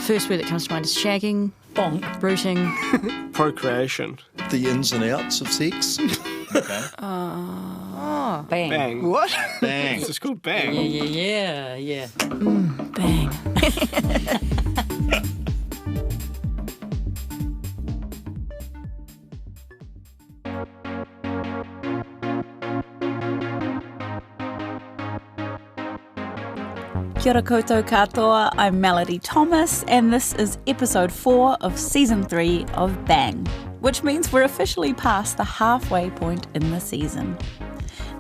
First word that comes to mind is shagging, Bonk. rooting. Procreation. The ins and outs of sex. Okay. Bang. Bang. What? Bang. It's just called bang. Yeah. Bang. Kia ora koutou katoa, I'm Melody Thomas, and this is episode 4 of season 3 of Bang, which means we're officially past the halfway point in the season.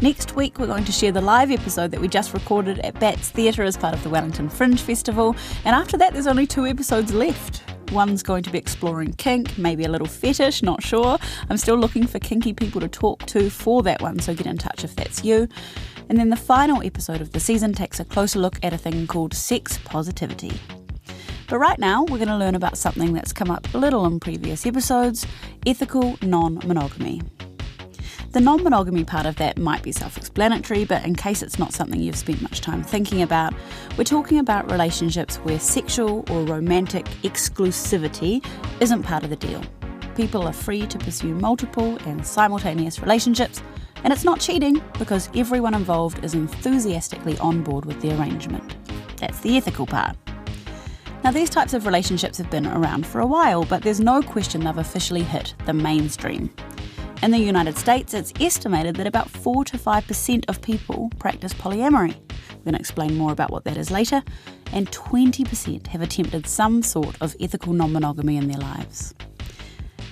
Next week, we're going to share the live episode that we just recorded at Bats Theatre as part of the Wellington Fringe Festival, and after that, there's only 2 episodes left. One's going to be exploring kink, maybe a little fetish, not sure. I'm still looking for kinky people to talk to for that one, so get in touch if that's you. And then the final episode of the season takes a closer look at a thing called sex positivity. But right now, we're going to learn about something that's come up a little in previous episodes: ethical non-monogamy. The non-monogamy part of that might be self-explanatory, but in case it's not something you've spent much time thinking about, we're talking about relationships where sexual or romantic exclusivity isn't part of the deal. People are free to pursue multiple and simultaneous relationships, and it's not cheating because everyone involved is enthusiastically on board with the arrangement. That's the ethical part. Now, these types of relationships have been around for a while, but there's no question they've officially hit the mainstream. In the United States, it's estimated that about 4 to 5% of people practice polyamory. We're going to explain more about what that is later. And 20% have attempted some sort of ethical non-monogamy in their lives.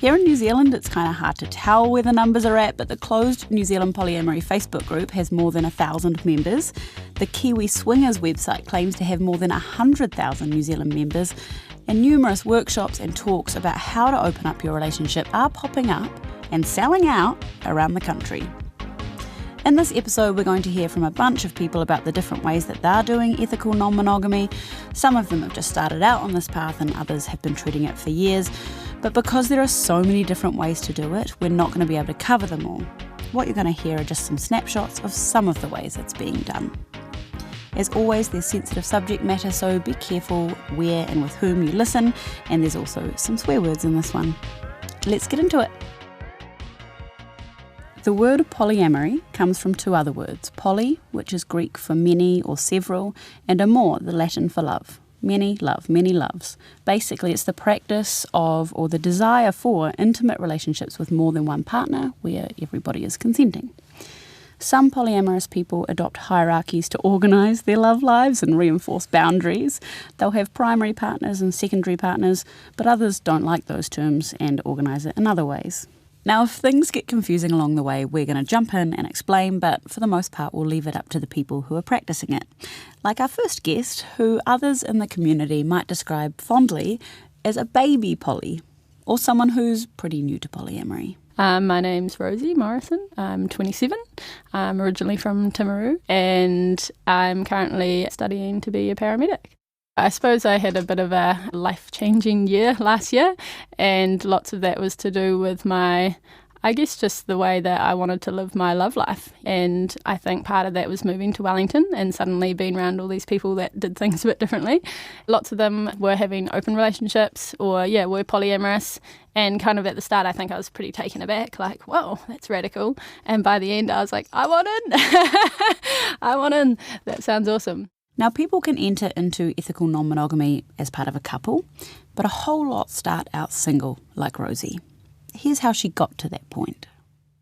Here in New Zealand, it's kind of hard to tell where the numbers are at, but the closed New Zealand Polyamory Facebook group has more than 1,000 members. The Kiwi Swingers website claims to have more than 100,000 New Zealand members, and numerous workshops and talks about how to open up your relationship are popping up and selling out around the country. In this episode, we're going to hear from a bunch of people about the different ways that they're doing ethical non-monogamy. Some of them have just started out on this path and others have been treading it for years. But because there are so many different ways to do it, we're not going to be able to cover them all. What you're going to hear are just some snapshots of some of the ways it's being done. As always, there's sensitive subject matter, so be careful where and with whom you listen, and there's also some swear words in this one. Let's get into it. The word polyamory comes from 2 other words: poly, which is Greek for many or several, and amor, the Latin for love. Many love, many loves. Basically, it's the practice of or the desire for intimate relationships with more than one partner where everybody is consenting. Some polyamorous people adopt hierarchies to organise their love lives and reinforce boundaries. They'll have primary partners and secondary partners, but others don't like those terms and organise it in other ways. Now, if things get confusing along the way, we're going to jump in and explain, but for the most part, we'll leave it up to the people who are practicing it. Like our first guest, who others in the community might describe fondly as a baby poly, or someone who's pretty new to polyamory. My name's Rosie Morrison. I'm 27. I'm originally from Timaru, and I'm currently studying to be a paramedic. I suppose I had a bit of a life-changing year last year, and lots of that was to do with just the way that I wanted to live my love life. And I think part of that was moving to Wellington and suddenly being around all these people that did things a bit differently. Lots of them were having open relationships or, were polyamorous. And kind of at the start, I think I was pretty taken aback, like, whoa, that's radical. And by the end, I was like, I want in. I want in. That sounds awesome. Now, people can enter into ethical non-monogamy as part of a couple, but a whole lot start out single, like Rosie. Here's how she got to that point.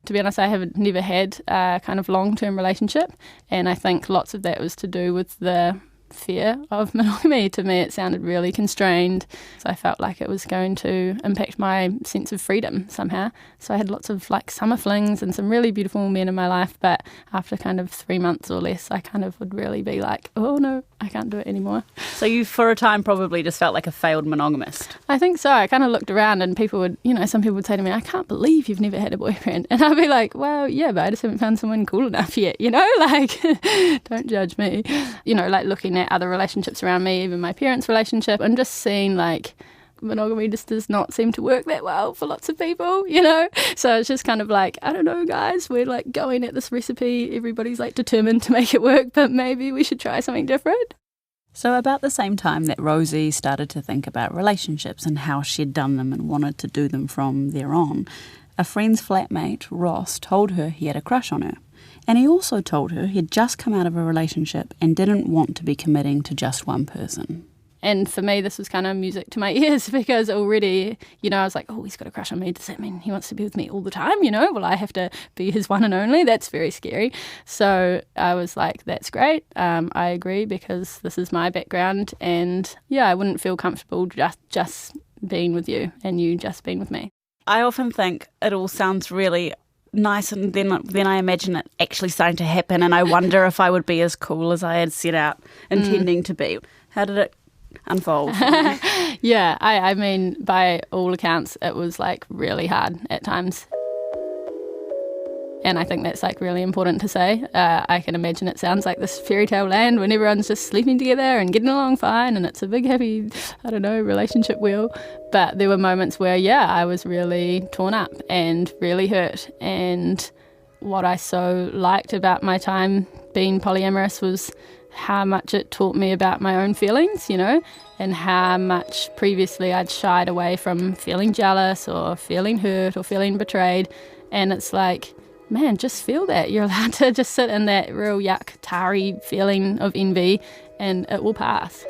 To be honest, I have never had a kind of long-term relationship, and I think lots of that was to do with the fear of monogamy. To me, it sounded really constrained, so I felt like it was going to impact my sense of freedom somehow. So I had lots of summer flings and some really beautiful men in my life, but after kind of 3 months or less, I kind of would really be like, oh no, I can't do it anymore. So you, for a time, probably just felt like a failed monogamist. I think so. I kind of looked around and people would, some people would say to me, I can't believe you've never had a boyfriend. And I'd be like, well, yeah, but I just haven't found someone cool enough yet, don't judge me. Looking at other relationships around me, even my parents' relationship, and just seeing monogamy just does not seem to work that well for lots of people, So it's just kind of I don't know, guys, we're going at this recipe, everybody's determined to make it work, but maybe we should try something different. So about the same time that Rosie started to think about relationships and how she'd done them and wanted to do them from there on, a friend's flatmate, Ross, told her he had a crush on her. And he also told her he'd just come out of a relationship and didn't want to be committing to just one person. And for me, this was kind of music to my ears because already, I was like, oh, he's got a crush on me. Does that mean he wants to be with me all the time? Will I have to be his one and only? That's very scary. So I was like, that's great. I agree because this is my background. And I wouldn't feel comfortable just being with you and you just being with me. I often think it all sounds really nice and then I imagine it actually starting to happen and I wonder if I would be as cool as I had set out intending to be. How did it unfold? Yeah, I mean, by all accounts, it was like really hard at times. And I think that's like really important to say. I can imagine it sounds like this fairy tale land when everyone's just sleeping together and getting along fine and it's a big happy, relationship wheel. But there were moments where, I was really torn up and really hurt. And what I so liked about my time being polyamorous was how much it taught me about my own feelings, and how much previously I'd shied away from feeling jealous or feeling hurt or feeling betrayed. And it's like, man, just feel that. You're allowed to just sit in that real yuck, tarry feeling of envy and it will pass.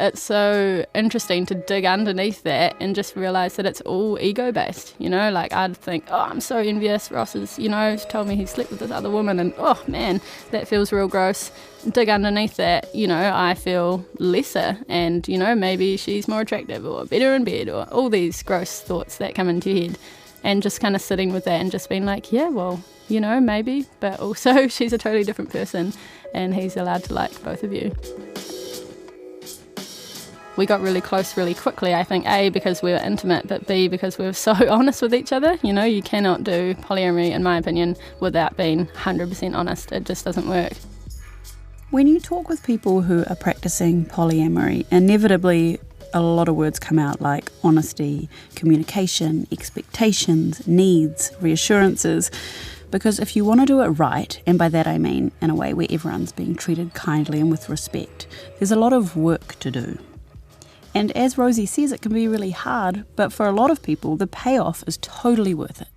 It's so interesting to dig underneath that and just realise that it's all ego-based, Like I'd think, oh, I'm so envious. Ross has, told me he slept with this other woman and, oh, man, that feels real gross. Dig underneath that, I feel lesser and, maybe she's more attractive or better in bed or all these gross thoughts that come into your head. And just kind of sitting with that and just being like, yeah, well, maybe, but also she's a totally different person and he's allowed to like both of you. We got really close really quickly, I think, A, because we were intimate, but B, because we were so honest with each other. You cannot do polyamory, in my opinion, without being 100% honest. It just doesn't work. When you talk with people who are practicing polyamory, inevitably a lot of words come out like honesty, communication, expectations, needs, reassurances. Because if you want to do it right, and by that I mean in a way where everyone's being treated kindly and with respect, there's a lot of work to do. And as Rosie says, it can be really hard, but for a lot of people, the payoff is totally worth it.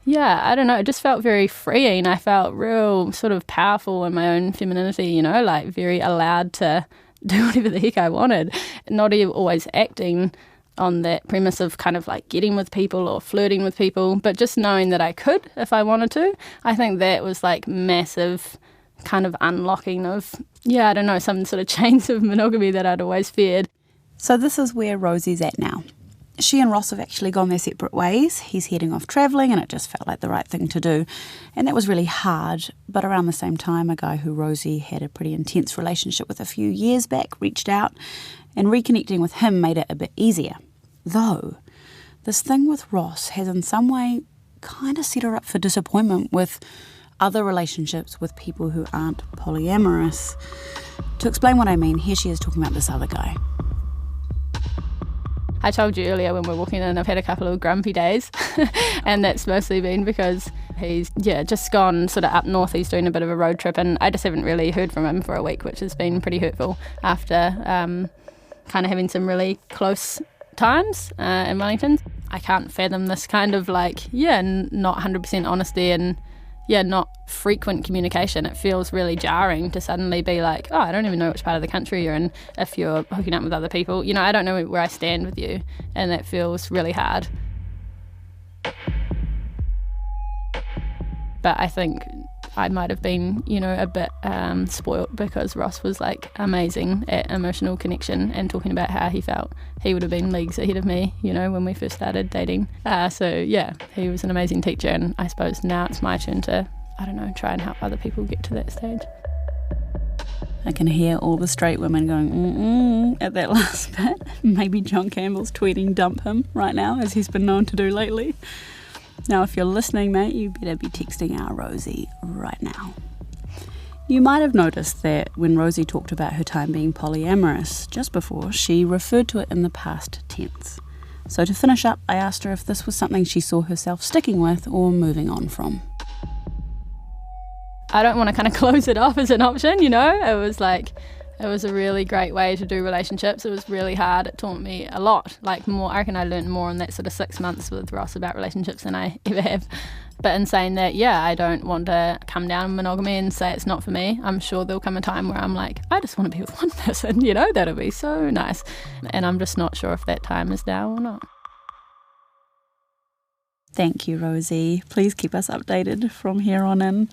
Yeah, I don't know, it just felt very freeing. I felt real sort of powerful in my own femininity, like very allowed to do whatever the heck I wanted. Not even always acting on that premise of kind of like getting with people or flirting with people, but just knowing that I could if I wanted to. I think that was like massive kind of unlocking of, some sort of chains of monogamy that I'd always feared. So this is where Rosie's at now. She and Ross have actually gone their separate ways. He's heading off travelling and it just felt like the right thing to do. And that was really hard. But around the same time, a guy who Rosie had a pretty intense relationship with a few years back reached out, and reconnecting with him made it a bit easier. Though, this thing with Ross has in some way kind of set her up for disappointment with other relationships with people who aren't polyamorous. To explain what I mean, here she is talking about this other guy. I told you earlier when we were walking in, I've had a couple of grumpy days and that's mostly been because he's just gone sort of up north. He's doing a bit of a road trip and I just haven't really heard from him for a week, which has been pretty hurtful after kind of having some really close times in Wellington. I can't fathom this kind of like, not 100% honesty and not frequent communication. It feels really jarring to suddenly be like, oh, I don't even know which part of the country you're in if you're hooking up with other people. I don't know where I stand with you, and that feels really hard. But I think I might have been, a bit spoilt because Ross was like amazing at emotional connection and talking about how he felt. He would have been leagues ahead of me, when we first started dating. He was an amazing teacher, and I suppose now it's my turn to, try and help other people get to that stage. I can hear all the straight women going, at that last bit. Maybe John Campbell's tweeting dump him right now, as he's been known to do lately. Now, if you're listening, mate, you better be texting our Rosie right now. You might have noticed that when Rosie talked about her time being polyamorous just before, she referred to it in the past tense. So to finish up, I asked her if this was something she saw herself sticking with or moving on from. I don't want to kind of close it off as an option, you know. It was a really great way to do relationships. It was really hard. It taught me a lot. Like more, I reckon I learned more in that sort of 6 months with Ross about relationships than I ever have. But in saying that, yeah, I don't want to come down on monogamy and say it's not for me. I'm sure there'll come a time where I'm like, I just want to be with one person, you know, that'll be so nice. And I'm just not sure if that time is now or not. Thank you, Rosie. Please keep us updated from here on in.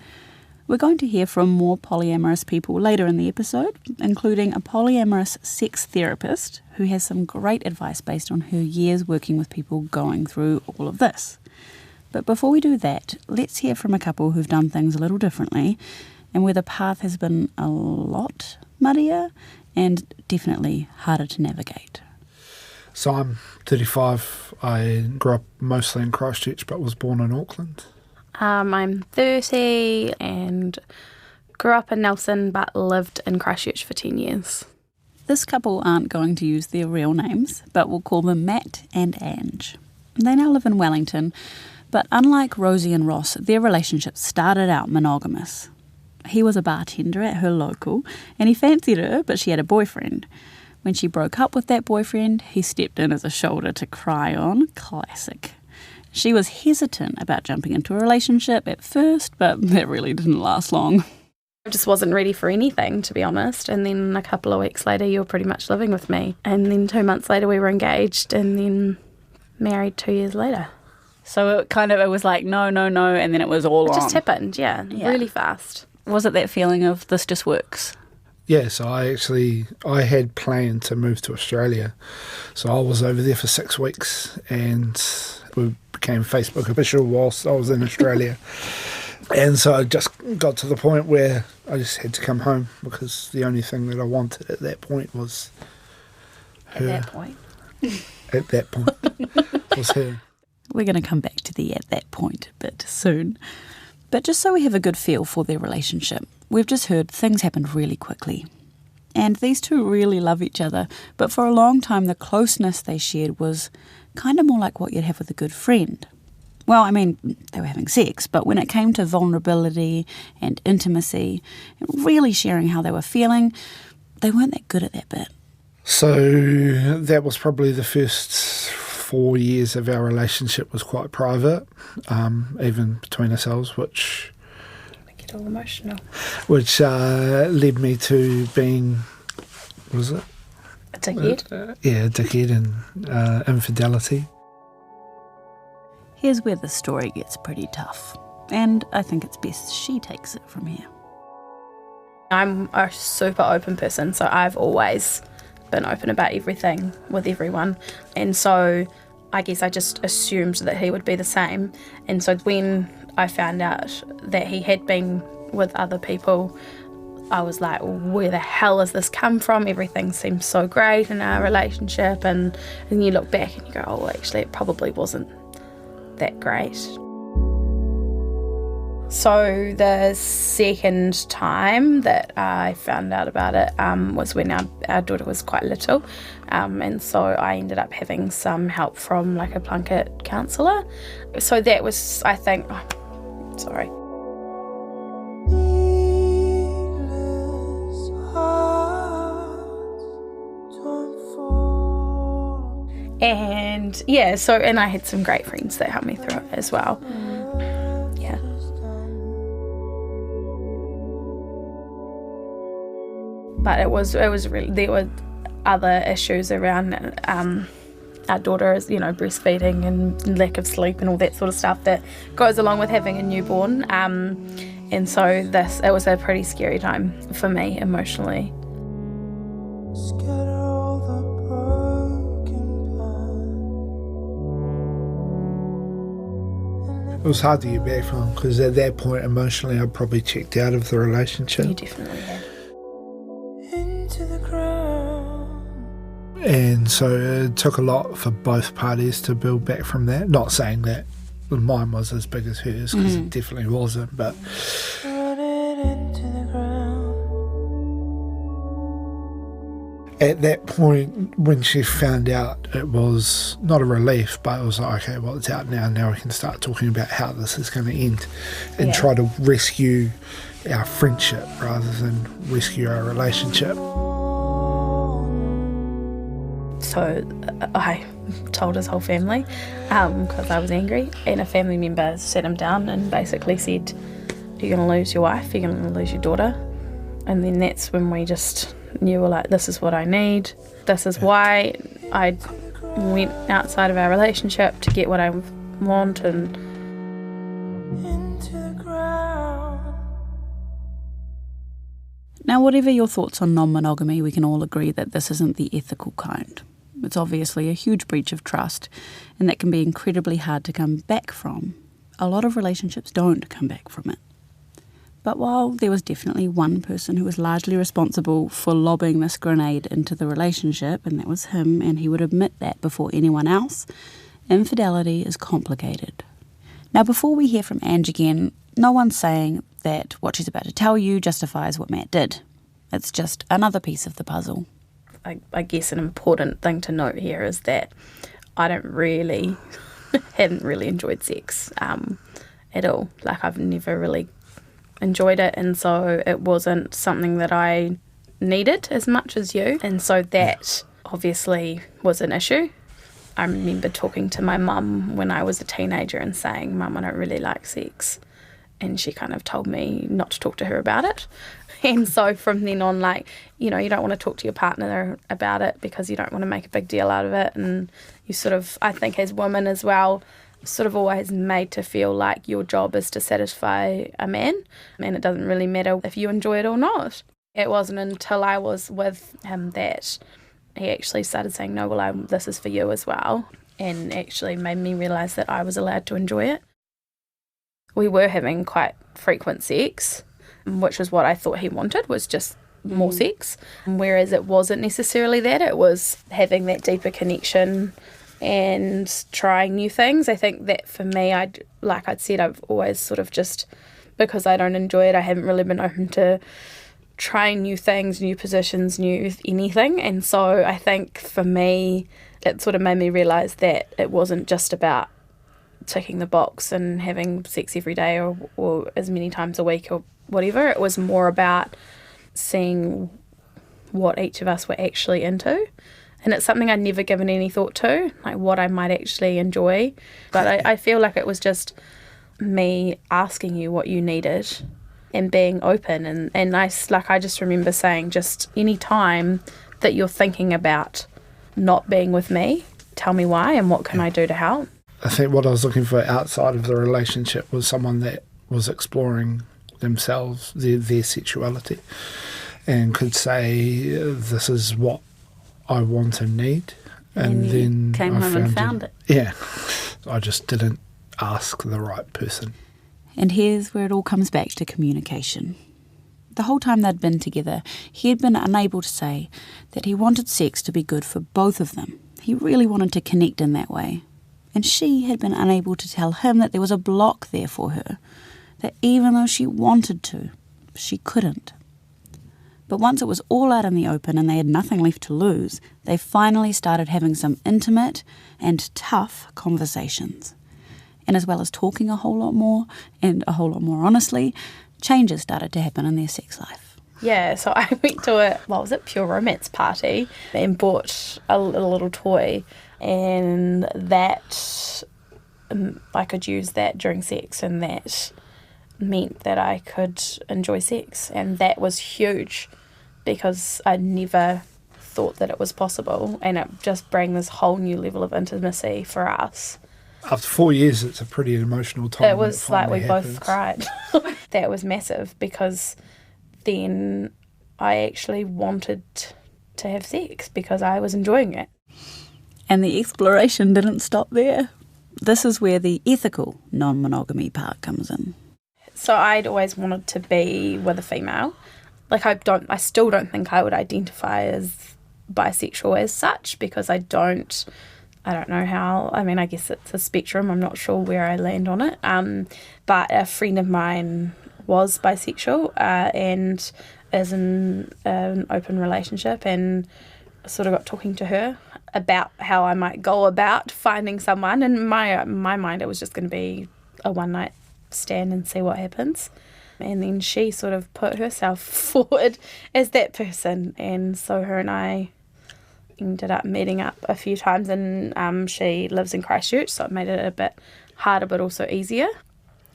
We're going to hear from more polyamorous people later in the episode, including a polyamorous sex therapist who has some great advice based on her years working with people going through all of this. But before we do that, let's hear from a couple who've done things a little differently and where the path has been a lot muddier and definitely harder to navigate. So I'm 35. I grew up mostly in Christchurch but was born in Auckland. I'm 30 and grew up in Nelson but lived in Christchurch for 10 years. This couple aren't going to use their real names, but we'll call them Matt and Ange. They now live in Wellington, but unlike Rosie and Ross, their relationship started out monogamous. He was a bartender at her local, and he fancied her, but she had a boyfriend. When she broke up with that boyfriend, he stepped in as a shoulder to cry on. Classic. She was hesitant about jumping into a relationship at first, but that really didn't last long. I just wasn't ready for anything, to be honest. And then a couple of weeks later, you were pretty much living with me. And then 2 months later, we were engaged and then married 2 years later. So it was like, no, and then it was all on. It just happened, yeah, really fast. Was it that feeling of this just works? Yeah, so I had planned to move to Australia. So I was over there for 6 weeks and we became Facebook official whilst I was in Australia. And so I just got to the point where I just had to come home because the only thing that I wanted at that point was her. At that point. At that point was her. We're going to come back to the at that point a bit soon. But just so we have a good feel for their relationship, we've just heard things happened really quickly. And these two really love each other, but for a long time the closeness they shared was kind of more like what you'd have with a good friend. Well, I mean, they were having sex, but when it came to vulnerability and intimacy, and really sharing how they were feeling, they weren't that good at that bit. So that was probably the first 4 years of our relationship was quite private, even between ourselves, which Get all emotional. led me to being, what was it? A dickhead. Dickhead and infidelity. Here's where the story gets pretty tough, and I think it's best she takes it from here. I'm a super open person, so I've always been open about everything with everyone. And so I guess I just assumed that he would be the same. And so when I found out that he had been with other people, I was like, where the hell has this come from? Everything seems so great in our relationship. And you look back and you go, oh, actually, it probably wasn't that great. So the second time that I found out about it was when our daughter was quite little, and so I ended up having some help from like a Plunkett counsellor. So that was, I think, sorry. And yeah, so, and I had some great friends that helped me through it as well. Yeah. But it was really, there were other issues around our daughter, breastfeeding and lack of sleep and all that sort of stuff that goes along with having a newborn. And so it was a pretty scary time for me emotionally. It was hard to get back from because at that point emotionally I probably checked out of the relationship. You definitely have. And so it took a lot for both parties to build back from that. Not saying that mine was as big as hers, because it definitely wasn't, but at that point, when she found out, it was not a relief, but it was like, okay, well, it's out now. Now we can start talking about how this is going to end and try to rescue our friendship rather than rescue our relationship. So I told his whole family because I was angry, and a family member sat him down and basically said, you're going to lose your wife, you're going to lose your daughter. And then that's when we just knew, like, this is what I need. This is why I went outside of our relationship to get what I want. And Now, whatever your thoughts on non-monogamy, we can all agree that this isn't the ethical kind. It's obviously a huge breach of trust, and that can be incredibly hard to come back from. A lot of relationships don't come back from it. But while there was definitely one person who was largely responsible for lobbing this grenade into the relationship, and that was him, and he would admit that before anyone else, infidelity is complicated. Now, before we hear from Ange again, no one's saying that what she's about to tell you justifies what Matt did. It's just another piece of the puzzle. I guess an important thing to note here is that I hadn't really enjoyed sex at all. Like, I've never really enjoyed it, and so it wasn't something that I needed as much as you, and so that obviously was an issue. I remember talking to my mum when I was a teenager and saying, Mum, I don't really like sex, and she kind of told me not to talk to her about it. And so from then on, like, you don't want to talk to your partner about it because you don't want to make a big deal out of it, and you sort of, I think as women as well, sort of always made to feel like your job is to satisfy a man, and it doesn't really matter if you enjoy it or not. It wasn't until I was with him that he actually started saying, no, well, this is for you as well, and actually made me realise that I was allowed to enjoy it. We were having quite frequent sex, which was what I thought he wanted, was just more sex, whereas it wasn't necessarily that. It was having that deeper connection and trying new things. I think that for me, like I'd said, I've always sort of just, because I don't enjoy it, I haven't really been open to trying new things, new positions, new anything. And so I think for me, it sort of made me realise that it wasn't just about ticking the box and having sex every day or as many times a week or whatever. It was more about seeing what each of us were actually into. And it's something I'd never given any thought to, like what I might actually enjoy. But I feel like it was just me asking you what you needed and being open. And I just remember saying, just any time that you're thinking about not being with me, tell me why and what can I do to help. I think what I was looking for outside of the relationship was someone that was exploring themselves, their sexuality, and could say, this is what I want and need. And then came home and found it. Yeah. I just didn't ask the right person. And here's where it all comes back to communication. The whole time they'd been together, he had been unable to say that he wanted sex to be good for both of them. He really wanted to connect in that way. And she had been unable to tell him that there was a block there for her, that even though she wanted to, she couldn't. But once it was all out in the open and they had nothing left to lose, they finally started having some intimate and tough conversations. And as well as talking a whole lot more, and a whole lot more honestly, changes started to happen in their sex life. Yeah, so I went to Pure Romance party and bought a little toy, and that I could use that during sex, and that meant that I could enjoy sex, and that was huge because I never thought that it was possible, and it just brought this whole new level of intimacy for us. After 4 years, it's a pretty emotional time. It was like we both cried. That was massive because then I actually wanted to have sex because I was enjoying it. And the exploration didn't stop there. This is where the ethical non-monogamy part comes in. So I'd always wanted to be with a female. Like I still don't think I would identify as bisexual as such because I don't know how. I mean, I guess it's a spectrum. I'm not sure where I land on it. But a friend of mine was bisexual and is in an open relationship and sort of got talking to her about how I might go about finding someone. And in my mind, it was just going to be a one-night stand and see what happens. And then she sort of put herself forward as that person. And so her and I ended up meeting up a few times, and she lives in Christchurch, so it made it a bit harder but also easier.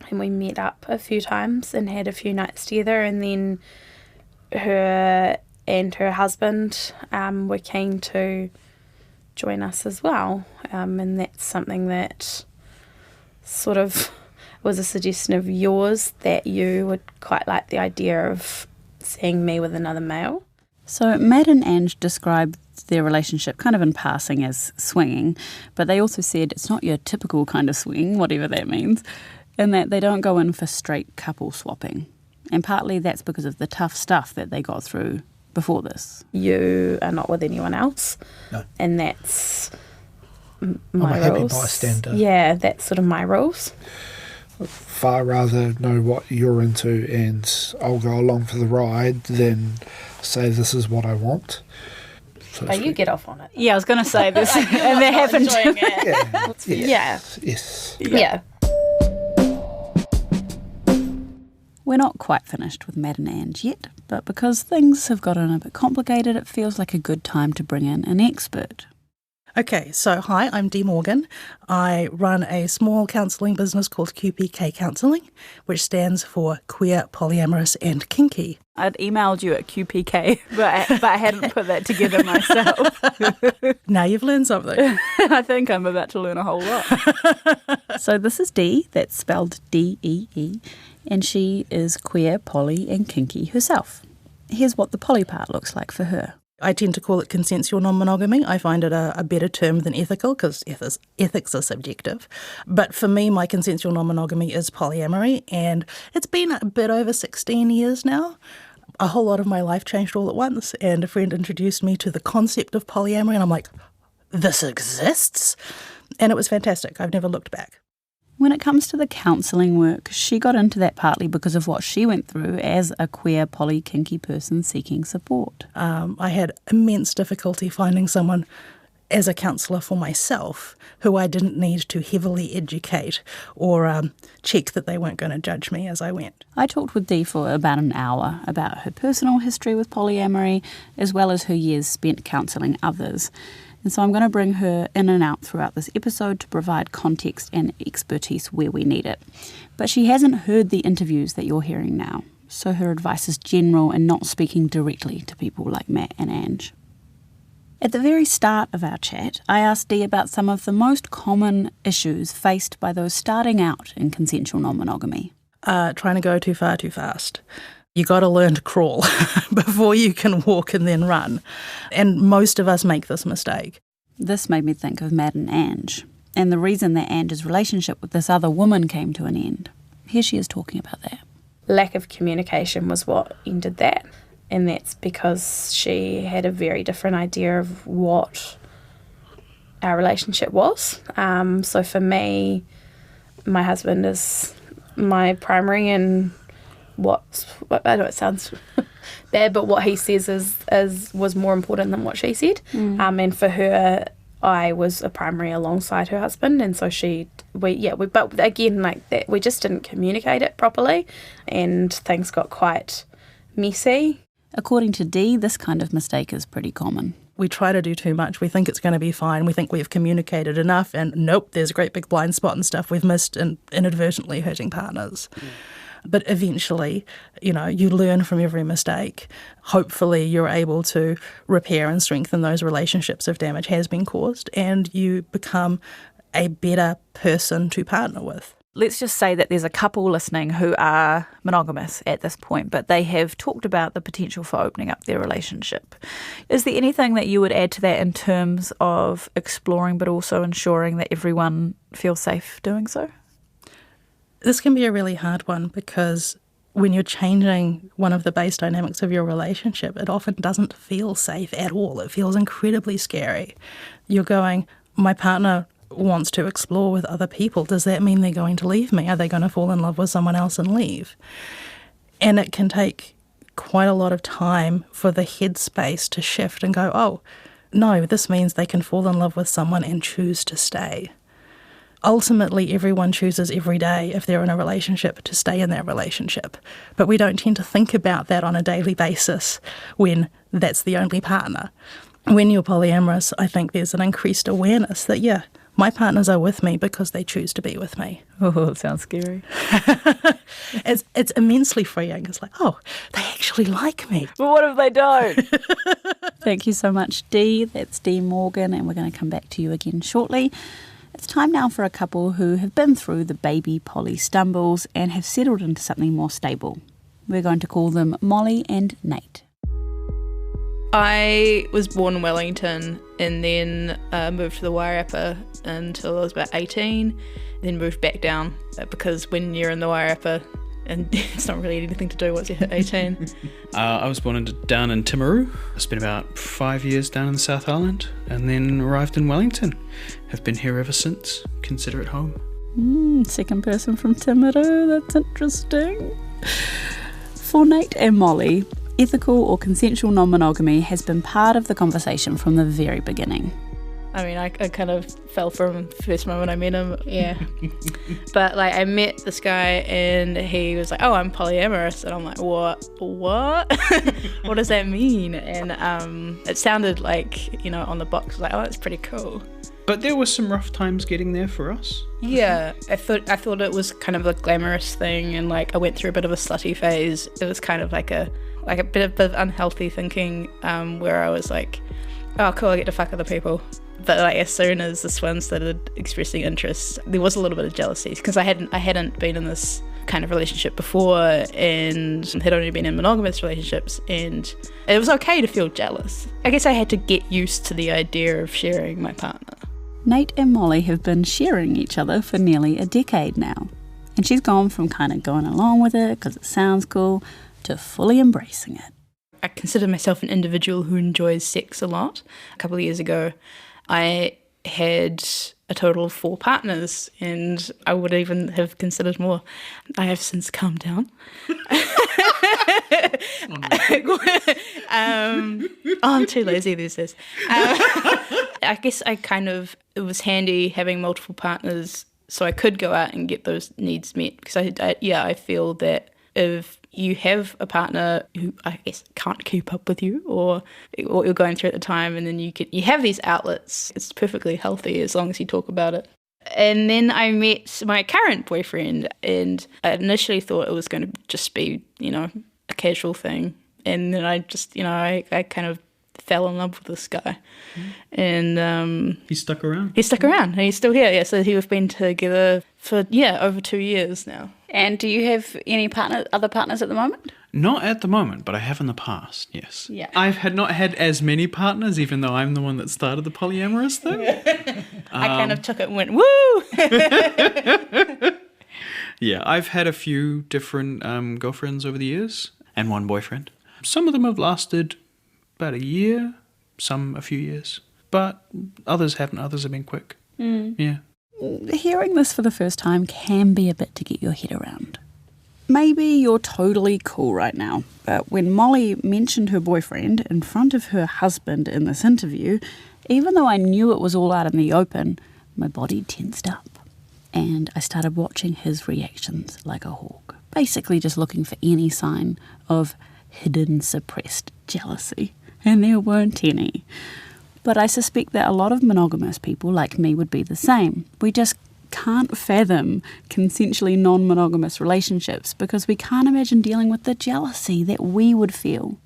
And we met up a few times and had a few nights together, and then her and her husband were keen to join us as well. And that's something that sort of was a suggestion of yours, that you would quite like the idea of seeing me with another male. So Matt and Ange described their relationship kind of in passing as swinging, but they also said it's not your typical kind of swing, whatever that means, and that they don't go in for straight couple swapping. And partly that's because of the tough stuff that they got through before this. You are not with anyone else. No. And that's I'm my a happy rules. bystander. Yeah, that's sort of my rules. Far rather know what you're into and I'll go along for the ride than say this is what I want. So But you get off on it. Yeah, I was going to say this, and that happened to me. Yeah. Yeah. Yes. Yeah. We're not quite finished with Matt and Ange yet, but because things have gotten a bit complicated, it feels like a good time to bring in an expert. Okay, so hi, I'm Dee Morgan. I run a small counselling business called QPK Counselling, which stands for Queer, Polyamorous and Kinky. I'd emailed you at QPK, but I hadn't put that together myself. Now you've learned something. I think I'm about to learn a whole lot. So this is Dee, that's spelled D-E-E, and she is queer, poly and kinky herself. Here's what the poly part looks like for her. I tend to call it consensual non-monogamy. I find it a better term than ethical because ethics are subjective. But for me, my consensual non-monogamy is polyamory, and it's been a bit over 16 years now. A whole lot of my life changed all at once, and a friend introduced me to the concept of polyamory, and I'm like, this exists? And it was fantastic. I've never looked back. When it comes to the counselling work, she got into that partly because of what she went through as a queer, poly, kinky person seeking support. I had immense difficulty finding someone as a counsellor for myself who I didn't need to heavily educate or check that they weren't going to judge me as I went. I talked with Dee for about an hour about her personal history with polyamory, as well as her years spent counselling others. And so I'm going to bring her in and out throughout this episode to provide context and expertise where we need it. But she hasn't heard the interviews that you're hearing now, so her advice is general and not speaking directly to people like Matt and Ange. At the very start of our chat, I asked Dee about some of the most common issues faced by those starting out in consensual non-monogamy. Trying to go too far too fast. You got to learn to crawl before you can walk and then run. And most of us make this mistake. This made me think of Matt and Ange, and the reason that Ange's relationship with this other woman came to an end. Here she is talking about that. Lack of communication was what ended that. And that's because she had a very different idea of what our relationship was. So for me, my husband is my primary, and I know it sounds bad, but what he says was more important than what she said. And for her, I was a primary alongside her husband, and so but again, like that, we just didn't communicate it properly, and things got quite messy. According to Dee, this kind of mistake is pretty common. We try to do too much. We think it's going to be fine. We think we've communicated enough, and nope, there's a great big blind spot and stuff we've missed, and inadvertently hurting partners. But eventually, you learn from every mistake. Hopefully you're able to repair and strengthen those relationships if damage has been caused, and you become a better person to partner with. Let's just say that there's a couple listening who are monogamous at this point, but they have talked about the potential for opening up their relationship. Is there anything that you would add to that in terms of exploring but also ensuring that everyone feels safe doing so? This can be a really hard one because when you're changing one of the base dynamics of your relationship, it often doesn't feel safe at all. It feels incredibly scary. You're going, my partner wants to explore with other people. Does that mean they're going to leave me? Are they going to fall in love with someone else and leave? And it can take quite a lot of time for the headspace to shift and go, oh, No, this means they can fall in love with someone and choose to stay. Ultimately, everyone chooses every day, if they're in a relationship, to stay in that relationship. But we don't tend to think about that on a daily basis when that's the only partner. When you're polyamorous, I think there's an increased awareness that, yeah, my partners are with me because they choose to be with me. Oh, it sounds scary. It's immensely freeing. It's like, oh, they actually like me. But what if they don't? Thank you so much, Dee. That's Dee Morgan, and we're going to come back to you again shortly. It's time now for a couple who have been through the baby poly stumbles and have settled into something more stable. We're going to call them Molly and Nate. I was born in Wellington and then moved to the Wairarapa until I was about 18, then moved back down because when you're in the Wairarapa, and it's not really anything to do once you hit 18. I was born down in Timaru. I spent about 5 years down in the South Island and then arrived in Wellington. Have been here ever since. Consider it home. Second person from Timaru, that's interesting. For Nate and Molly, ethical or consensual non-monogamy has been part of the conversation from the very beginning. I mean, I kind of fell for him the first moment I met him, yeah. But, like, I met this guy and he was like, oh, I'm polyamorous. And I'm like, what? What does that mean? And it sounded like, on the box, like, oh, that's pretty cool. But there were some rough times getting there for us. Yeah, I thought it was kind of a glamorous thing, and, like, I went through a bit of a slutty phase. It was kind of like a bit of unhealthy thinking where I was like, oh, cool, I get to fuck other people. But like as soon as this one started expressing interest, there was a little bit of jealousy because I hadn't been in this kind of relationship before and had only been in monogamous relationships, and it was okay to feel jealous. I guess I had to get used to the idea of sharing my partner. Nate and Molly have been sharing each other for nearly a decade now, and she's gone from kind of going along with it because it sounds cool to fully embracing it. I consider myself an individual who enjoys sex a lot. A couple of years ago, I had a total of 4 partners, and I would even have considered more. I have since calmed down. I'm too lazy these days. I guess it was handy having multiple partners so I could go out and get those needs met, because I feel that if you have a partner who I guess can't keep up with you or what you're going through at the time, and then you have these outlets, it's perfectly healthy as long as you talk about it. And then I met my current boyfriend, and I initially thought it was going to just be, a casual thing. And then I just, I kind of fell in love with this guy. And he stuck around. He's stuck around, and he's still here. Yeah, so we've been together for over 2 years now. And do you have any other partners at the moment? Not at the moment, but I have in the past, yes. Yeah. I've not had as many partners, even though I'm the one that started the polyamorous thing. I kind of took it and went, woo! Yeah, I've had a few different girlfriends over the years, and one boyfriend. Some of them have lasted about a year, some a few years, but others haven't. Others have been quick. Yeah. Hearing this for the first time can be a bit to get your head around. Maybe you're totally cool right now, but when Molly mentioned her boyfriend in front of her husband in this interview, even though I knew it was all out in the open, my body tensed up. And I started watching his reactions like a hawk, basically just looking for any sign of hidden, suppressed jealousy. And there weren't any. But I suspect that a lot of monogamous people like me would be the same. We just can't fathom consensually non-monogamous relationships because we can't imagine dealing with the jealousy that we would feel.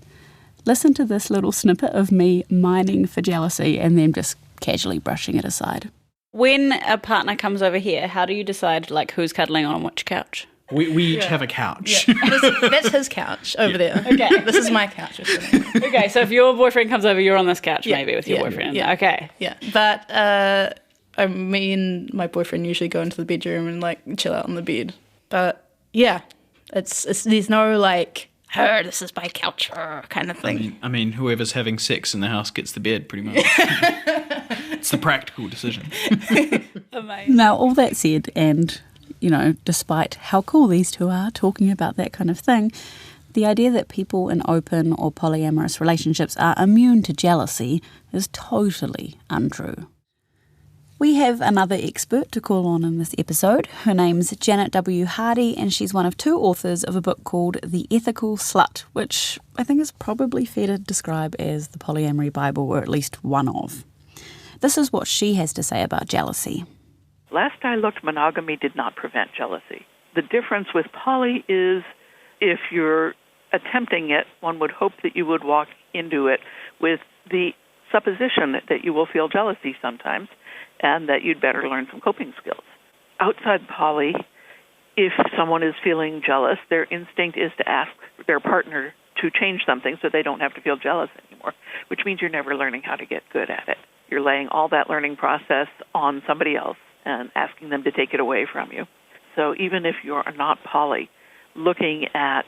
Listen to this little snippet of me mining for jealousy and then just casually brushing it aside. When a partner comes over here, how do you decide who's cuddling on which couch? We each have a couch. Yeah. That's his couch over there. Okay. This is my couch. Okay, so if your boyfriend comes over, you're on this couch maybe with your boyfriend. Yeah. Okay. Yeah, but me and my boyfriend usually go into the bedroom and chill out on the bed. But yeah, it's there's no this is my couch kind of thing. I mean, whoever's having sex in the house gets the bed, pretty much. It's the practical decision. Amazing. Now, all that said, and despite how cool these two are talking about that kind of thing, The idea that people in open or polyamorous relationships are immune to jealousy is totally untrue. We have another expert to call on in this episode. Her name's Janet W. Hardy, and she's one of 2 authors of a book called The Ethical Slut, which I think is probably fair to describe as the polyamory Bible, or at least one of. This is what she has to say about jealousy. Last I looked, monogamy did not prevent jealousy. The difference with poly is if you're attempting it, one would hope that you would walk into it with the supposition that you will feel jealousy sometimes, and that you'd better learn some coping skills. Outside poly, if someone is feeling jealous, their instinct is to ask their partner to change something so they don't have to feel jealous anymore, which means you're never learning how to get good at it. You're laying all that learning process on somebody else and asking them to take it away from you. So even if you're not poly, looking at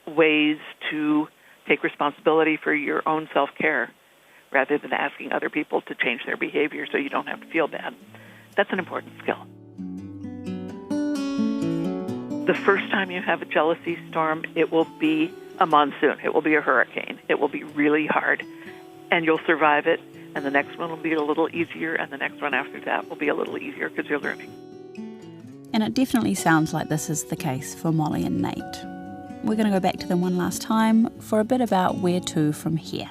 ways to take responsibility for your own self-care rather than asking other people to change their behavior so you don't have to feel bad. That's an important skill. The first time you have a jealousy storm, it will be a monsoon. It will be a hurricane. It will be really hard, and you'll survive it, and the next one will be a little easier, and the next one after that will be a little easier because you're learning. And it definitely sounds like this is the case for Molly and Nate. We're going to go back to them one last time for a bit about where to from here.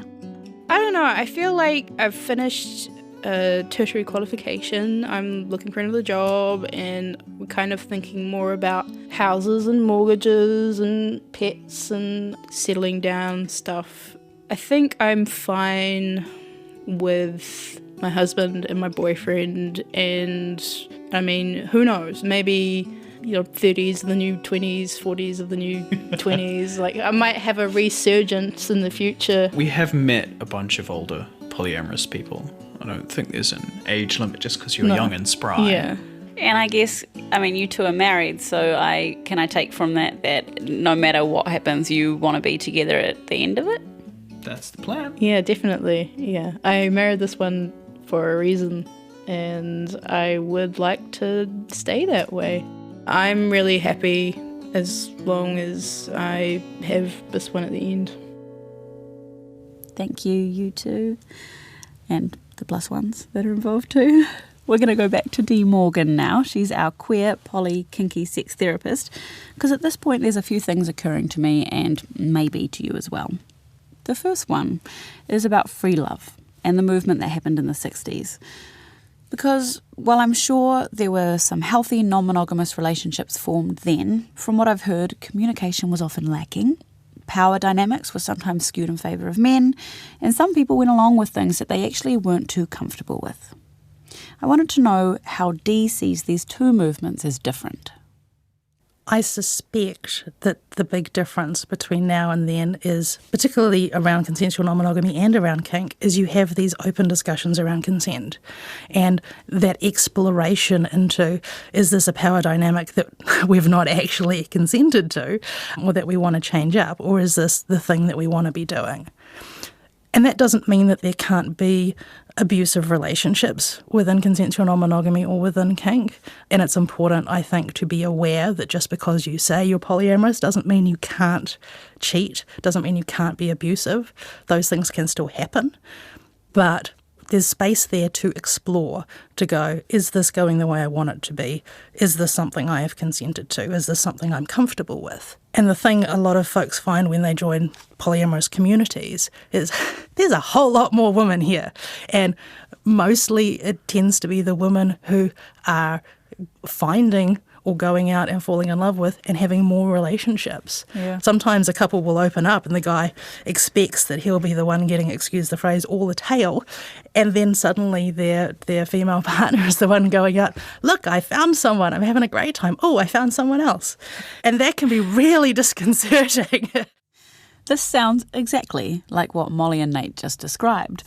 I don't know. I feel like I've finished a tertiary qualification. I'm looking for another job, and we're kind of thinking more about houses and mortgages and pets and settling down stuff. I think I'm fine with my husband and my boyfriend, and I mean, who knows? Maybe 30s are the new 20s, 40s are the new 20s. Like, I might have a resurgence in the future. We have met a bunch of older polyamorous people. I don't think there's an age limit just because you're young and spry. Yeah. And I guess, you 2 are married, so can I take from that no matter what happens, you want to be together at the end of it? That's the plan. Yeah, definitely. Yeah. I married this one for a reason, and I would like to stay that way. I'm really happy as long as I have this one at the end. Thank you, you 2. And the plus ones that are involved too. We're going to go back to Dee Morgan now. She's our queer, poly, kinky sex therapist. Because at this point there's a few things occurring to me and maybe to you as well. The first one is about free love and the movement that happened in the 60s. Because while I'm sure there were some healthy non-monogamous relationships formed then, from what I've heard, communication was often lacking. Power dynamics were sometimes skewed in favour of men, and some people went along with things that they actually weren't too comfortable with. I wanted to know how Dee sees these 2 movements as different. I suspect that the big difference between now and then is, particularly around consensual non-monogamy and around kink, is you have these open discussions around consent and that exploration into, is this a power dynamic that we've not actually consented to or that we want to change up, or is this the thing that we want to be doing? And that doesn't mean that there can't be abusive relationships within consensual non-monogamy or within kink. And it's important, I think, to be aware that just because you say you're polyamorous doesn't mean you can't cheat, doesn't mean you can't be abusive. Those things can still happen. But there's space there to explore, to go, is this going the way I want it to be? Is this something I have consented to? Is this something I'm comfortable with? And the thing a lot of folks find when they join polyamorous communities is there's a whole lot more women here. And mostly it tends to be the women who are finding or going out and falling in love with and having more relationships. Yeah. Sometimes a couple will open up and the guy expects that he'll be the one getting, excuse the phrase, all the tail, and then suddenly their female partner is the one going out, look, I found someone, I'm having a great time, oh, I found someone else. And that can be really disconcerting. This sounds exactly like what Molly and Nate just described.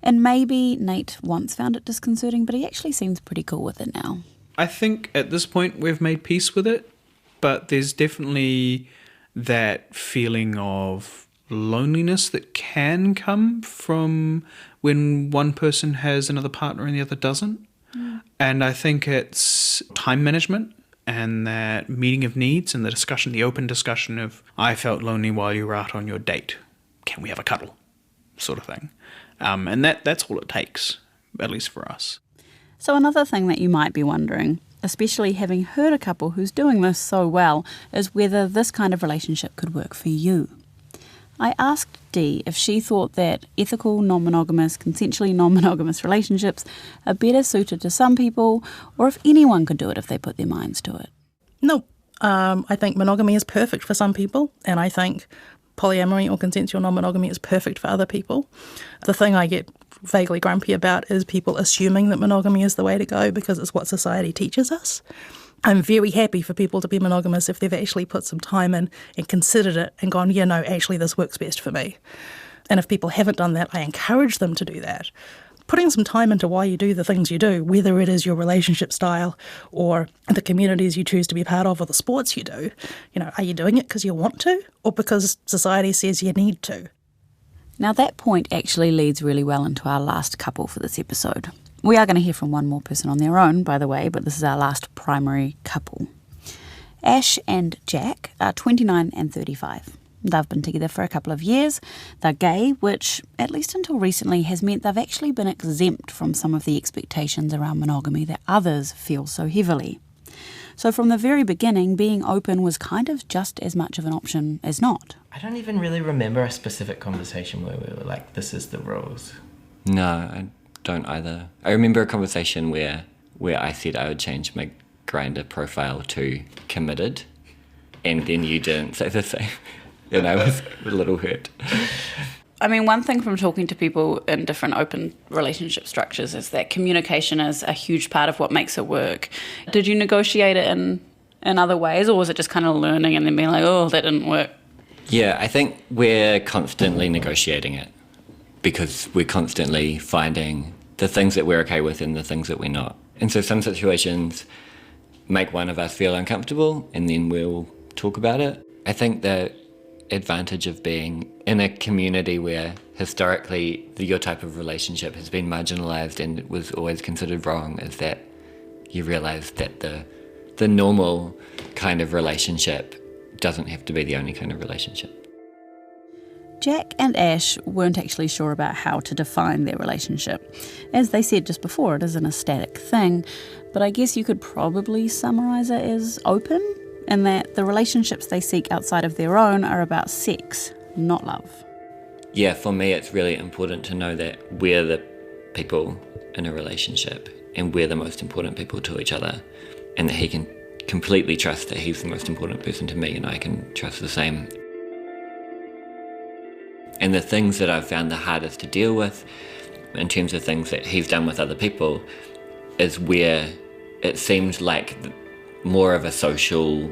And maybe Nate once found it disconcerting, but he actually seems pretty cool with it now. I think at this point we've made peace with it, but there's definitely that feeling of loneliness that can come from when one person has another partner and the other doesn't. And I think it's time management and that meeting of needs and the discussion, the open discussion of, I felt lonely while you were out on your date. Can we have a cuddle? Sort of thing. And that's all it takes, at least for us. So another thing that you might be wondering, especially having heard a couple who's doing this so well, is whether this kind of relationship could work for you. I asked Dee if she thought that ethical, non-monogamous, consensually non-monogamous relationships are better suited to some people, or if anyone could do it if they put their minds to it. No, I think monogamy is perfect for some people, and I think polyamory or consensual non-monogamy is perfect for other people. The thing I get vaguely grumpy about is people assuming that monogamy is the way to go because it's what society teaches us. I'm very happy for people to be monogamous if they've actually put some time in and considered it and gone, yeah, no, actually this works best for me. And if people haven't done that, I encourage them to do that. Putting some time into why you do the things you do, whether it is your relationship style or the communities you choose to be part of or the sports you do, are you doing it because you want to or because society says you need to? Now that point actually leads really well into our last couple for this episode. We are going to hear from one more person on their own, by the way, but this is our last primary couple. Ash and Jack are 29 and 35. They've been together for a couple of years. They're gay, which, at least until recently, has meant they've actually been exempt from some of the expectations around monogamy that others feel so heavily. So from the very beginning, being open was kind of just as much of an option as not. I don't even really remember a specific conversation where we were like, this is the rules. No, I don't either. I remember a conversation where I said I would change my Grindr profile to committed, and then you didn't say the same. And I was a little hurt. I mean, one thing from talking to people in different open relationship structures is that communication is a huge part of what makes it work. Did you negotiate it in other ways, or was it just kind of learning and then being like, oh, that didn't work? Yeah, I think we're constantly negotiating it because we're constantly finding the things that we're okay with and the things that we're not. And so some situations make one of us feel uncomfortable and then we'll talk about it. I think the advantage of being in a community where historically your type of relationship has been marginalised and it was always considered wrong is that you realise that the normal kind of relationship doesn't have to be the only kind of relationship. Jack and Ash weren't actually sure about how to define their relationship. As they said just before, it isn't a static thing, but I guess you could probably summarise it as open, and that the relationships they seek outside of their own are about sex, not love. Yeah, for me it's really important to know that we're the people in a relationship and we're the most important people to each other, and that he can completely trust that he's the most important person to me and I can trust the same. And the things that I've found the hardest to deal with in terms of things that he's done with other people is where it seems like more of a social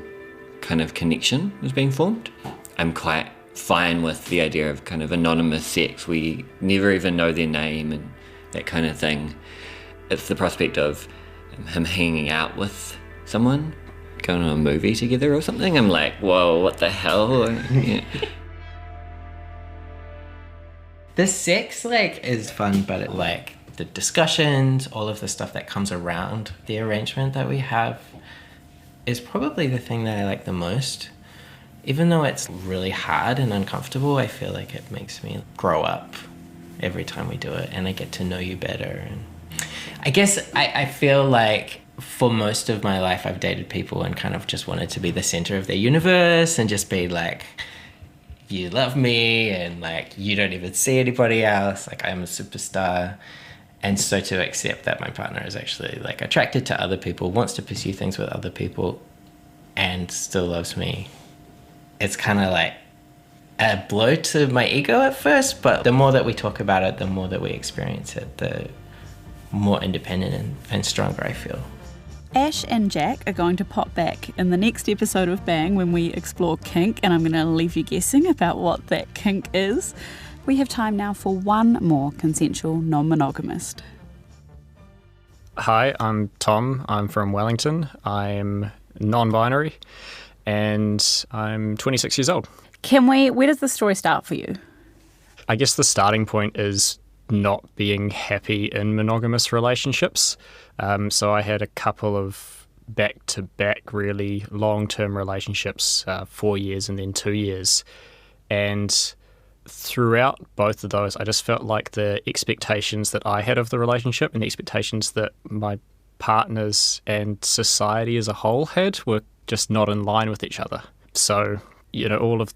kind of connection is being formed. I'm quite fine with the idea of kind of anonymous sex. We never even know their name and that kind of thing. It's the prospect of him hanging out with someone, going to a movie together or something. I'm like, whoa, what the hell? Yeah. The sex, is fun, but the discussions, all of the stuff that comes around the arrangement that we have is probably the thing that I like the most. Even though it's really hard and uncomfortable, I feel like it makes me grow up every time we do it, and I get to know you better. And I guess I feel like for most of my life I've dated people and kind of just wanted to be the center of their universe and just be like, you love me and you don't even see anybody else, I'm a superstar. And so to accept that my partner is actually attracted to other people, wants to pursue things with other people and still loves me, it's kind of a blow to my ego at first, but the more that we talk about it, the more that we experience it, the more independent and stronger I feel. Ash and Jack are going to pop back in the next episode of Bang when we explore kink, and I'm going to leave you guessing about what that kink is. We have time now for one more consensual non-monogamist. Hi, I'm Tom. I'm from Wellington. I'm non-binary and I'm 26 years old. Where does the story start for you? I guess the starting point is not being happy in monogamous relationships. So I had a couple of back-to-back really long-term relationships, 4 years and then 2 years. And throughout both of those, I just felt like the expectations that I had of the relationship and the expectations that my partners and society as a whole had were just not in line with each other. So, all of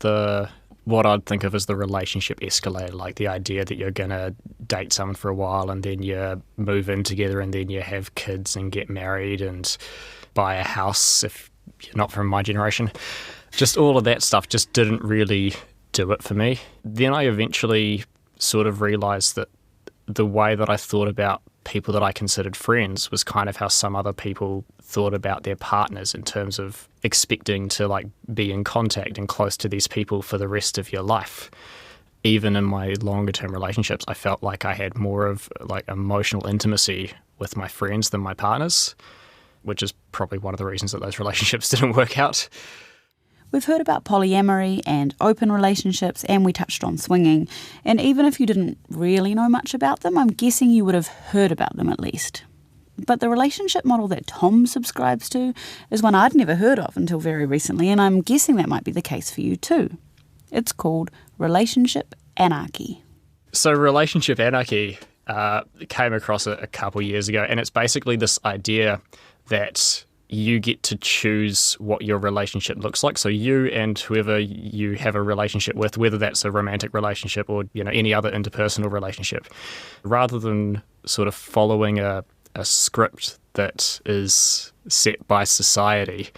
what I'd think of as the relationship escalator, like the idea that you're going to date someone for a while and then you move in together and then you have kids and get married and buy a house if you're not from my generation. Just all of that stuff just didn't really do it for me. Then I eventually sort of realised that the way that I thought about people that I considered friends was kind of how some other people thought about their partners, in terms of expecting to like be in contact and close to these people for the rest of your life. Even in my longer term relationships, I felt like I had more of like emotional intimacy with my friends than my partners, which is probably one of the reasons that those relationships didn't work out. We've heard about polyamory and open relationships, and we touched on swinging. And even if you didn't really know much about them, I'm guessing you would have heard about them at least. But the relationship model that Tom subscribes to is one I'd never heard of until very recently, and I'm guessing that might be the case for you too. It's called relationship anarchy. So relationship anarchy came across a couple years ago, and it's basically this idea that you get to choose what your relationship looks like. So you and whoever you have a relationship with, whether that's a romantic relationship or any other interpersonal relationship, rather than sort of following a script that is set by society,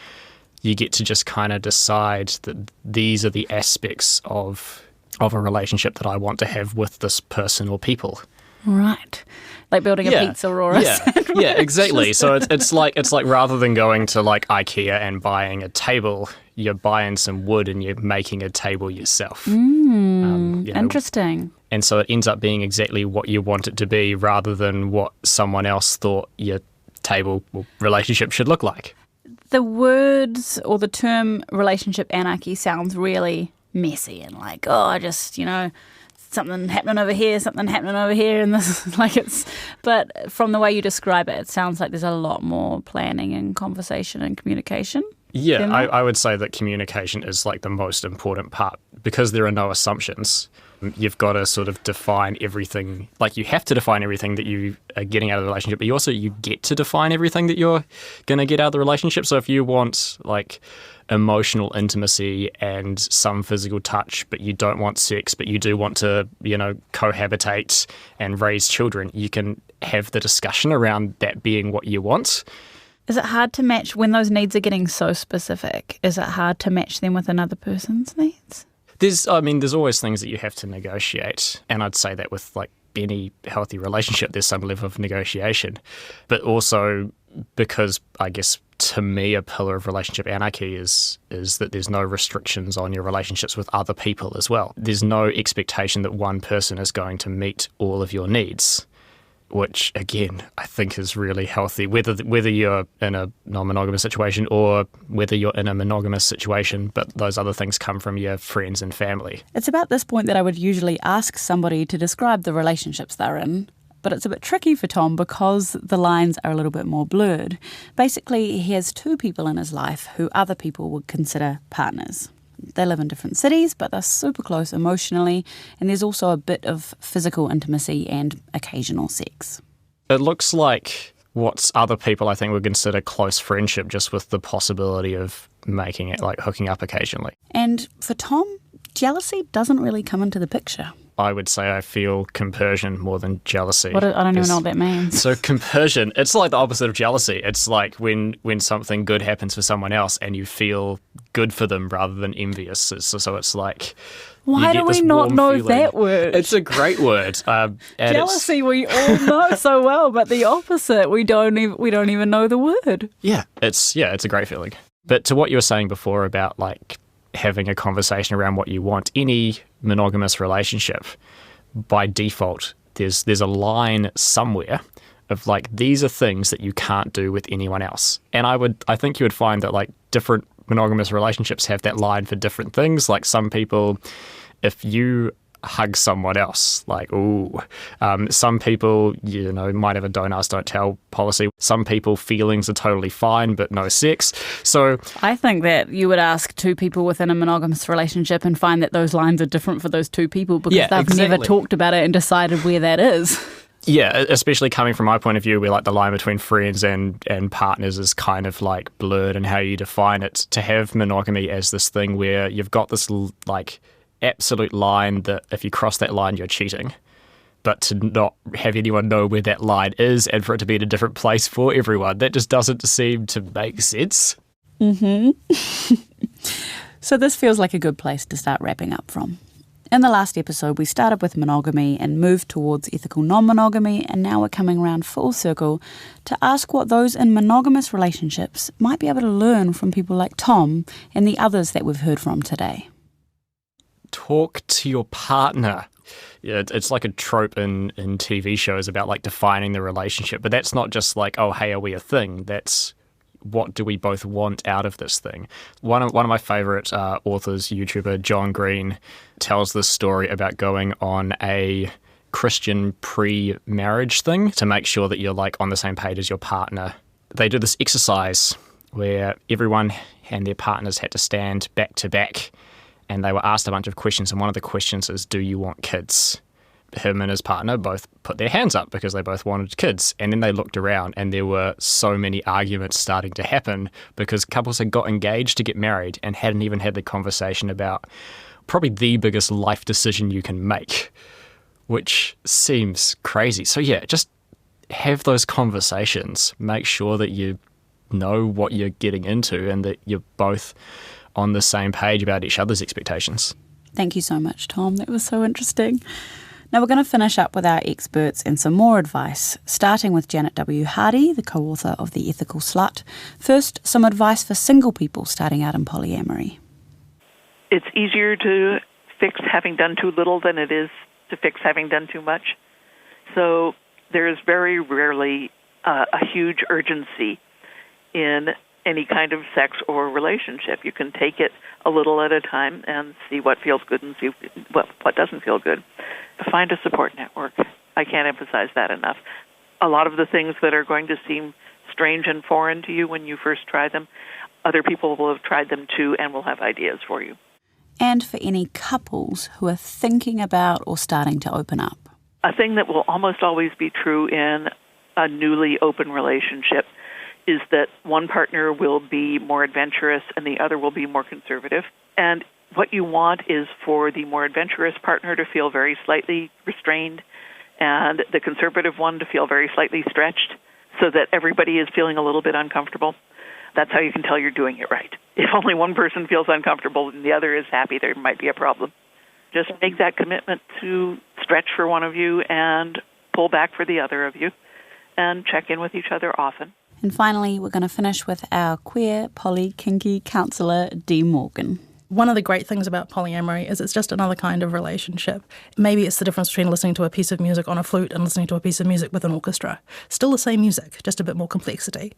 you get to just kind of decide that these are the aspects of a relationship that I want to have with this person or people. Right. Like building a pizza or a sandwich. Yeah, exactly. So it's like rather than going to like IKEA and buying a table, you're buying some wood and you're making a table yourself. Interesting. And so it ends up being exactly what you want it to be, rather than what someone else thought your table or relationship should look like. The words or the term relationship anarchy sounds really messy and like, something happening over here, and this but from the way you describe it, it sounds like there's a lot more planning and conversation and communication. Yeah, I would say that communication is like the most important part, because there are no assumptions. You've got to sort of define everything. Like, you have to define everything that you are getting out of the relationship, but you get to define everything that you're going to get out of the relationship. So if you want like emotional intimacy and some physical touch, but you don't want sex, but you do want to, cohabitate and raise children, you can have the discussion around that being what you want. Is it hard to match when those needs are getting so specific? Is it hard to match them with another person's needs? There's always things that you have to negotiate, and I'd say that with like any healthy relationship, there's some level of negotiation. But also, because I guess to me a pillar of relationship anarchy is that there's no restrictions on your relationships with other people as well. There's no expectation that one person is going to meet all of your needs, which again I think is really healthy, whether you're in a non-monogamous situation or whether you're in a monogamous situation, but those other things come from your friends and family. It's about this point that I would usually ask somebody to describe the relationships they're in, but it's a bit tricky for Tom because the lines are a little bit more blurred. Basically, he has two people in his life who other people would consider partners. They live in different cities, but they're super close emotionally, and there's also a bit of physical intimacy and occasional sex. It looks like what other people I think would consider close friendship, just with the possibility of making it like hooking up occasionally. And for Tom, jealousy doesn't really come into the picture. I would say I feel compersion more than jealousy. I don't even know what that means. So compersion, it's like the opposite of jealousy. It's like when something good happens for someone else and you feel good for them rather than envious. So it's like... Why do we not know feeling. That word? It's a great word. Jealousy we all know so well, but the opposite, we don't even know the word. Yeah, it's a great feeling. But to what you were saying before about like having a conversation around what you want, any monogamous relationship, by default, there's a line somewhere of like, these are things that you can't do with anyone else. And I think you would find that like different monogamous relationships have that line for different things. Like some people, if you hug someone else. Like, ooh. Some people, might have a don't ask, don't tell policy. Some people, feelings are totally fine, but no sex. So I think that you would ask two people within a monogamous relationship and find that those lines are different for those two people because they've never talked about it and decided where that is. Yeah, especially coming from my point of view, where like the line between friends and partners is kind of like blurred in how you define it. To have monogamy as this thing where you've got this like absolute line that if you cross that line, you're cheating. But to not have anyone know where that line is and for it to be in a different place for everyone, that just doesn't seem to make sense. So this feels like a good place to start wrapping up from. In the last episode, we started with monogamy and moved towards ethical non-monogamy, and now we're coming around full circle to ask what those in monogamous relationships might be able to learn from people like Tom and the others that we've heard from today. Talk to your partner. Yeah, it's like a trope in TV shows about like defining the relationship, but that's not just like, oh, hey, are we a thing? That's what do we both want out of this thing? One of my favourite authors, YouTuber John Green, tells this story about going on a Christian pre-marriage thing to make sure that you're like on the same page as your partner. They do this exercise where everyone and their partners had to stand back to back, and they were asked a bunch of questions, and one of the questions is, do you want kids? Him and his partner both put their hands up because they both wanted kids. And then they looked around and there were so many arguments starting to happen because couples had got engaged to get married and hadn't even had the conversation about probably the biggest life decision you can make, which seems crazy. So yeah, just have those conversations. Make sure that you know what you're getting into and that you're both on the same page about each other's expectations. Thank you so much, Tom. That was so interesting. Now we're going to finish up with our experts and some more advice, starting with Janet W. Hardy, the co-author of The Ethical Slut. First, some advice for single people starting out in polyamory. It's easier to fix having done too little than it is to fix having done too much. So there is very rarely a huge urgency in any kind of sex or relationship. You can take it a little at a time and see what feels good and see what doesn't feel good. Find a support network. I can't emphasize that enough. A lot of the things that are going to seem strange and foreign to you when you first try them, other people will have tried them too and will have ideas for you. And for any couples who are thinking about or starting to open up. A thing that will almost always be true in a newly open relationship is that one partner will be more adventurous and the other will be more conservative. And what you want is for the more adventurous partner to feel very slightly restrained and the conservative one to feel very slightly stretched so that everybody is feeling a little bit uncomfortable. That's how you can tell you're doing it right. If only one person feels uncomfortable and the other is happy, there might be a problem. Just make that commitment to stretch for one of you and pull back for the other of you and check in with each other often. And finally, we're going to finish with our queer, poly, kinky counsellor, Dee Morgan. One of the great things about polyamory is it's just another kind of relationship. Maybe it's the difference between listening to a piece of music on a flute and listening to a piece of music with an orchestra. Still the same music, just a bit more complexity.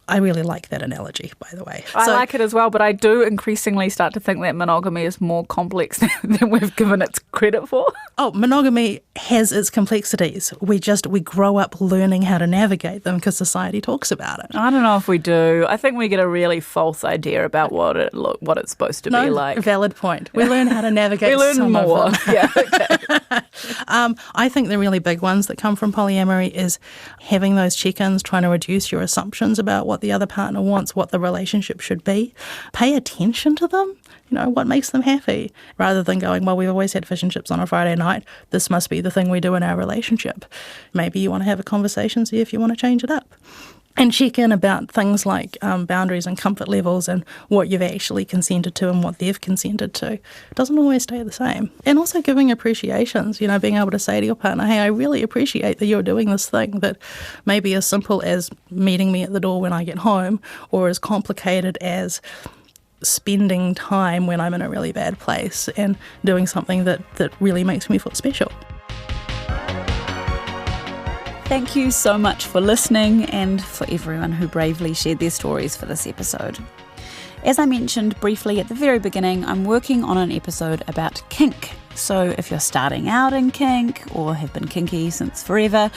I really like that analogy, by the way. I like it as well, but I do increasingly start to think that monogamy is more complex than we've given it credit for. Oh, monogamy has its complexities. We grow up learning how to navigate them because society talks about it. I don't know if we do. I think we get a really false idea about what it's supposed to be like. Valid point. We learn how to navigate we learn some more. of them. Yeah, okay. I think the really big ones that come from polyamory is having those check-ins, trying to reduce your assumptions about what the other partner wants, what the relationship should be. Pay attention to them, what makes them happy, rather than going, well, we've always had fish and chips on a Friday night. This must be the thing we do in our relationship. Maybe you want to have a conversation, see if you want to change it up. And check in about things like boundaries and comfort levels and what you've actually consented to and what they've consented to. It doesn't always stay the same. And also giving appreciations, being able to say to your partner, hey, I really appreciate that you're doing this thing that may be as simple as meeting me at the door when I get home or as complicated as spending time when I'm in a really bad place and doing something that really makes me feel special. Thank you so much for listening and for everyone who bravely shared their stories for this episode. As I mentioned briefly at the very beginning, I'm working on an episode about kink. So if you're starting out in kink or have been kinky since forever,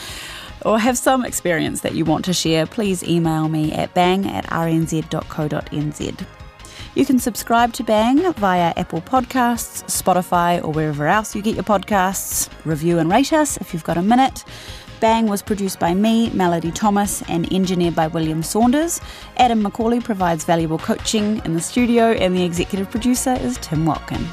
or have some experience that you want to share, please email me at bang@rnz.co.nz. You can subscribe to Bang via Apple Podcasts, Spotify, or wherever else you get your podcasts. Review and rate us if you've got a minute. Bang was produced by me, Melody Thomas, and engineered by William Saunders. Adam McCauley provides valuable coaching in the studio, and the executive producer is Tim Watkin.